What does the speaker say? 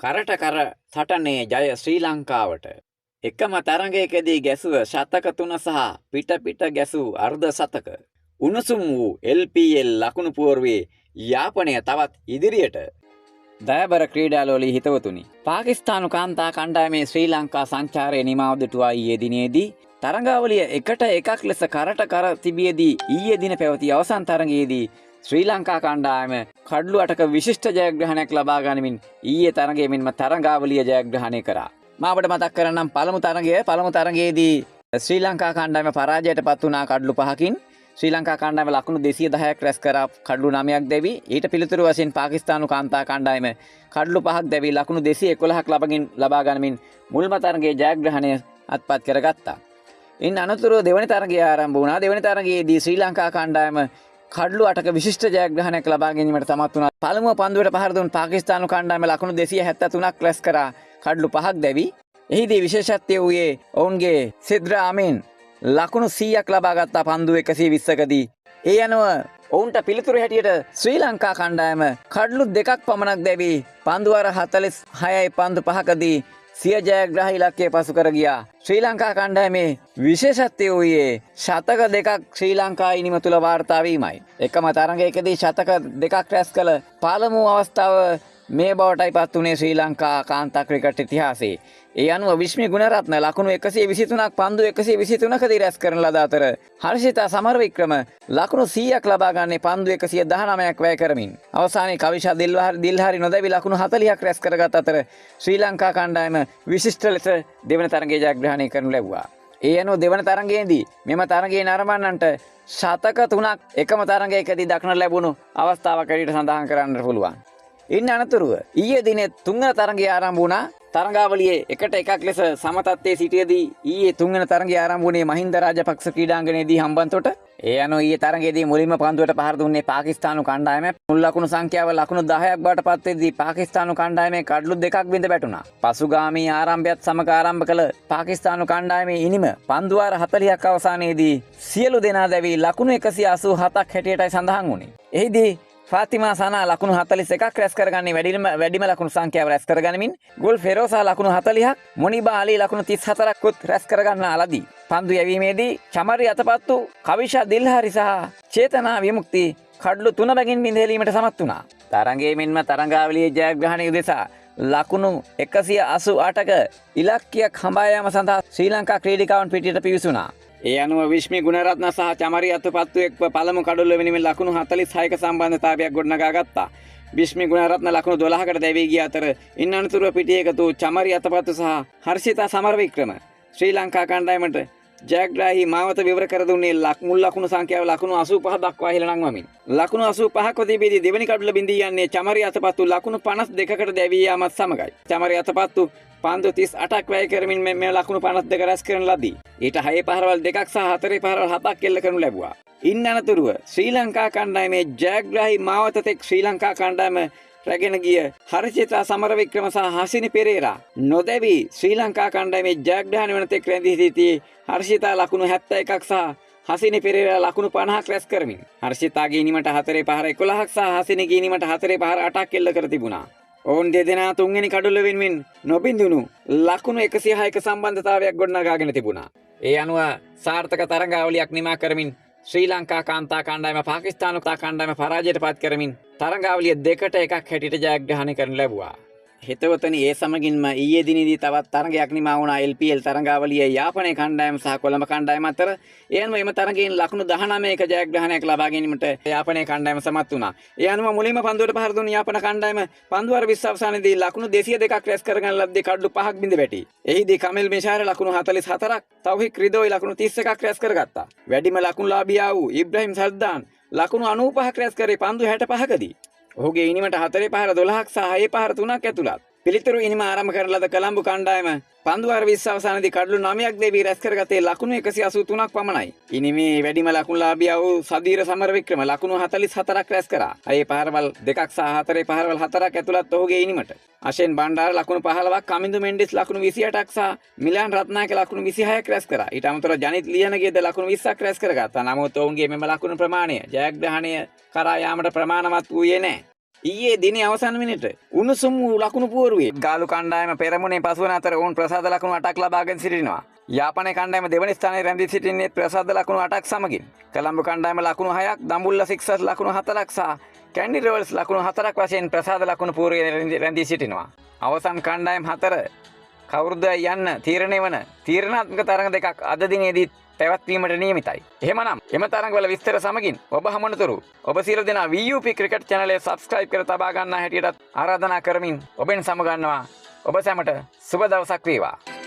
කරට කර සටනේ ජය ශ්‍රී ලංකාවට. එකම තරඟයකදී ගැසුව ශතක 3 සහ පිට පිට ගැසූ අර්ධ ශතක. උණුසුම් වූ LPL ලකුණු පුවරුවේ යාපනය තවත් ඉදිරියට. දයබර ක්‍රීඩාලෝලී හිතවතුනි. පාකිස්තානු කාන්තා කණ්ඩායමේ ශ්‍රී ලංකා සංචාරය නිමාව දුටුවා ඊයේ දිනේදී. තරඟාවලිය එකට එකක් ලෙස කරට කර තිබියදී ඊයේ දින පැවති අවසන් තරඟයේදී ශ්‍රී ලංකා කණ්ඩායම කඩළු 8ක විශිෂ්ට ජයග්‍රහණයක් ලබා ගනිමින් ඊයේ තරඟයේ මෙන්ම තරඟාවලිය ජයග්‍රහණය කරා. මා ඔබට මතක් කරන්නම් පළමු තරඟයේදී ශ්‍රී ලංකා කණ්ඩායම පරාජයට පත් වුණා කඩළු 5කින්. ශ්‍රී ලංකා කණ්ඩායම ලකුණු 210ක් රැස් කරා කඩළු 9ක් දැවි. ඊට පිළිතුරු වශයෙන් පාකිස්තානු කාන්තා කණ්ඩායම කඩළු 5ක් දැවි ලකුණු 211ක් ලබා ගනිමින් මුල්ම තරඟයේ ජයග්‍රහණය අත්පත් කරගත්තා. ඉන් අනතුරුව දෙවන තරඟය ආරම්භ වුණා. දෙවන තරඟයේදී ශ්‍රී ලංකා කණ්ඩායම කඩළු 8ක විශිෂ්ට ජයග්‍රහණයක් ලබා ගැනීමට සමත් වුණා. පළමුව පන්දුවට පහර දුන් පාකිස්තානු කණ්ඩායම ලකුණු 273ක් රැස් කරා කඩළු 5ක් දැවි. එහිදී විශේෂත්වය වූයේ ඔවුන්ගේ සිද්රා අමීන් ලකුණු 100ක් ලබා ගත්තා පන්දු 120කදී. ඒ අනුව ඔවුන්ට පිළිතුරු හැටියට ශ්‍රී ලංකා කණ්ඩායම කඩළු 2ක් පමණක් දැවි පන්දු අර 46යි පන්දු 5කදී සිය ජයග්‍රහී ඉලක්කය පසු කර ගියා. ශ්‍රී ලංකා කණ්ඩායමේ විශේෂත්වය වූයේ ශතක 2ක් ශ්‍රී ලංකා ඉනිම තුල වාර්තා වීමයි. එකම තරඟයකදී ශතක 2ක් රැස් කළ පළමු අවස්ථාව මේ බවටයි පත් වුණේ ශ්‍රී ලංකා කාන්තා ක්‍රිකට් ඉතිහාසයේ. ඒ අනුව විශ්මි ගුණරත්න ලකුණු 123ක් පන්දු 123කදී රැස් කරන ලද අතර හර්ෂිතා සමරවික්‍රම ලකුණු 100ක් ලබා ගන්නේ පන්දු 119ක් වැය කරමින්. අවසානයේ කවිෂා දිල්හරි නොදැවි ලකුණු 40ක් රැස් කරගත් අතර ශ්‍රී ලංකා කණ්ඩායම විශිෂ්ට ලෙස දෙවන තරඟයේ ජයග්‍රහණය කරනු ලැබුවා. ඒ අනුව දෙවන තරඟයේදී මෙම තරඟයේ නරඹන්නන්ට ශතක 3ක් එකම තරඟයකදී දක්නට ලැබුණු අවස්ථාවක් ඇරෙට සඳහන් කරන්නට පුළුවන්. ඉන් අනතුරුව ඊයේ දිනේ තුන්වන තරඟය ආරම්භ වුණා. තරඟාවලියේ එකට එකක් ලෙස සමතත්වයේ සිටියේදී ඊයේ තුන්වන තරඟය ආරම්භ වුණේ මහින්ද රාජපක්ෂ ක්‍රීඩාංගණයේදී හම්බන්තොට. ඒ අනුව ඊයේ තරඟයේදී මුලින්ම පන්දුවට පහර දුන්නේ පාකිස්තානු කණ්ඩායම. මුල් ලකුණු සංඛ්‍යාව ලකුණු 10ක් බවට පත් වෙද්දී පාකිස්තානු කණ්ඩායමේ කඩළු 2ක් බිඳ වැටුණා. පසුගාමී ආරම්භයත් සමග ආරම්භ කළ පාකිස්තානු කණ්ඩායමේ ඉනිම පන්දු වාර 40ක් අවසානයේදී සියලු දෙනා දැවි ලකුණු 187ක් හැටියටයි සඳහන් වුණේ. එහිදී ෆාතිමා සනා ලකුණු 41ක් රැස් කරගන්නේ වැඩිම ලකුණු සංඛ්‍යාව රැස් කරගනිමින් ගෝල් ෆෙරෝසා ලකුණු 40ක් මොනිබා අලි ලකුණු 34ක් උත් රැස් කරගන්නා ලදී. පන්දු යැවීමේදී චමරි අතපත්තු කවිෂා දිල්හරි සහ චේතනා විමුක්ති කඩළු 3 බැගින් බිඳ සමත් වුණා. තරඟයේ මෙන්ම තරඟාවලියේ ජයග්‍රහණය උදෙසා ලකුණු 188ක ඉලක්කයක් හඹා යාම සඳහා ශ්‍රී ලංකා ක්‍රීඩිකාවන් පිටියට පිවිසුණා. ඒ අනුව විශ්මි ගුණරත්න සහ චමරි අතපත්තු එක්ව පළමු කඩොල්ල වෙනුවෙන් ලකුණු 46ක සම්බන්ධතාවයක් ගොඩනගා ගත්තා. විශ්මි ගුණරත්න ලකුණු 12කට දැවී ගිය අතර ඉන් අනතුරුව පිටියකතු චමරි අතපත්තු සහ හර්ෂිතා සමරවික්‍රම ශ්‍රී ලංකා කණ්ඩායමට ජයග්‍රාහී මාවත විවර කර දුන්නේ මුල් ලකුණු සංඛ්‍යාව ලකුණු 85 දක්වා ඉහළ නංවමින්. ලකුණු 85ක වදීපේදී දෙවනි කඩොල්ල බිඳී යන්නේ චමරි අතපත්තු ලකුණු 52කට දැවී යාමත් සමගයි. චමරි අතපත්තු පන්දු 38ක් වැය කරමින් මේ ලකුණු 52 රැස් කරන ලදී. ඊට 6 පහරවල් 2ක් සහ 4 පහරවල් 7ක් එල්ල කරනු ලැබුවා. ඉන් අනතුරුව ශ්‍රී ලංකා කණ්ඩායමේ ජයග්‍රාහී මාවතෙක් ශ්‍රී ලංකා කණ්ඩායම රැගෙන ගිය හර්ෂිතා සමරවික්‍රම සහ හසිනි පෙරේරා නොදැවි ශ්‍රී ලංකා කණ්ඩායමේ ජයග්‍රහණ වන තෙක් රැඳී සිටියේ හර්ෂිතා ලකුණු 71ක් සහ හසිනි පෙරේරා ලකුණු 50ක් රැස් කරමින් හර්ෂිතාගේ ඉනිමට 4 පහර 11ක් සහ හසිනිගේ ඉනිමට 4 පහර 8ක් එල්ල කර තිබුණා. ඔවුන් දෙදෙනා තුන්වෙනි කඩොල්ල වෙනුවෙන් නොබිඳුණු ලකුණු 106ක සම්බන්ධතාවයක් ගොඩනගාගෙන තිබුණා. ඒ අනුව සාර්ථක තරඟාවලියක් නිමා කරමින් ශ්‍රී ලංකා කාන්තා කණ්ඩායම පාකිස්තානු කණ්ඩායම පරාජයට පත් කරමින් තරඟාවලිය 2ට 1ක් හැටියට ජයග්‍රහණය කරනු ලැබුවා. හිතවතුනි ඒ සමගින්ම ඊයේ දිනේදී තවත් තරඟයක් නිමා වුණා LPL තරඟාවලියේ යාපනයේ කණ්ඩායම සහ කොළඹ කණ්ඩායම අතර. ඒ අනුව එම තරඟයෙන් ලකුණු 19ක ජයග්‍රහණයක් ලබා ගැනීමට යාපනයේ කණ්ඩායම සමත් වුණා. ඒ අනුව මුලින්ම පන්දුවට පහර දුන් යාපන කණ්ඩායම පන්දු වර 20 අවසානයේදී ලකුණු 202ක් රැස් කරගෙන ලද්දේ කඩළු 5ක් බිඳ වැටි. එහිදී කමිල් මිෂාර ලකුණු 44ක්, තෞහික් රිදෝයි ලකුණු 31ක් රැස් කරගත්තා. වැඩිම ලකුණු ලාභියා වූ ඉබ්‍රහීම් සල්දාන් ලකුණු 95ක් රැස් කරේ පන්දු 65කදී. ඔහුගේ ඉනිමට 4 පහර 12ක් සහ 6 පහර 3ක් ඇතුළත්. පිළිතුරු ඉනිම ආරම්භ කරන ලද කොළඹ කණ්ඩායම පන්දු වර 20 අවසානයේදී කඩළු 9ක් දෙවි රැස් කරගත්තේ ලකුණු 183ක් පමණයි. ඉනිමේ වැඩිම ලකුණු ලාභියා වූ සදීර සමරවික්‍රම ලකුණු 44ක් රැස් කරා. 6 පහරවල් 2ක් සහ 4 පහරවල් 4ක් ඇතුළත් ඔහුගේ ඉනිමට. අෂෙන් බණ්ඩාර ලකුණු 15ක්, කමින්දු මෙන්ඩිස් ලකුණු 28ක් සහ මිලාන් රත්නායක ලකුණු 26ක් රැස් කරා. ඊට අමතරව ජනිත් ලියනගේද ලකුණු 20ක් රැස් කරගත්තා. නමුත් ඔවුන්ගේ මෙම ලකුණු ප්‍රමාණය ජයග්‍රහණය කරා යාමට ප්‍රමාණවත් වූයේ නැහැ. ඊයේ දිනේ අවසන් මිනිට උණුසුම් වූ ලකුණු පුවරුවේ ගාලු කණ්ඩායම පෙරමුණේ පසුවන අතර ඔවුන් ප්‍රසාද ලකුණු 8ක් ලබාගෙන සිටිනවා. යාපනයේ කණ්ඩායම දෙවනි ස්ථානයේ රැඳී සිටින්නේ ප්‍රසාද ලකුණු 8ක් සමගින්. කොළඹ කණ්ඩායම ලකුණු 6ක්, දඹුල්ල සික්සර්ස් ලකුණු 4ක් සහ කැන්ඩි රෝල්ස් ලකුණු 4ක් වශයෙන් ප්‍රසාද ලකුණු පුවරුවේ රැඳී සිටිනවා. අවසන් කණ්ඩායම් 4 කවුරුද යන්න තීරණය වන තීරණාත්මක තරඟ දෙකක් අද දිනේදී පැවැත්වීමට නියමිතයි. එහෙමනම් එම තරඟවල විස්තර සමගින් ඔබ හමුවනතුරු ඔබ සියලු දෙනා VUP ක්‍රිකට් channel එක subscribe කර තබා ගන්නා හැටියට ආරාධනා කරමින් ඔබෙන් සමු ගන්නවා. ඔබ සැමට සුබ දවසක් වේවා.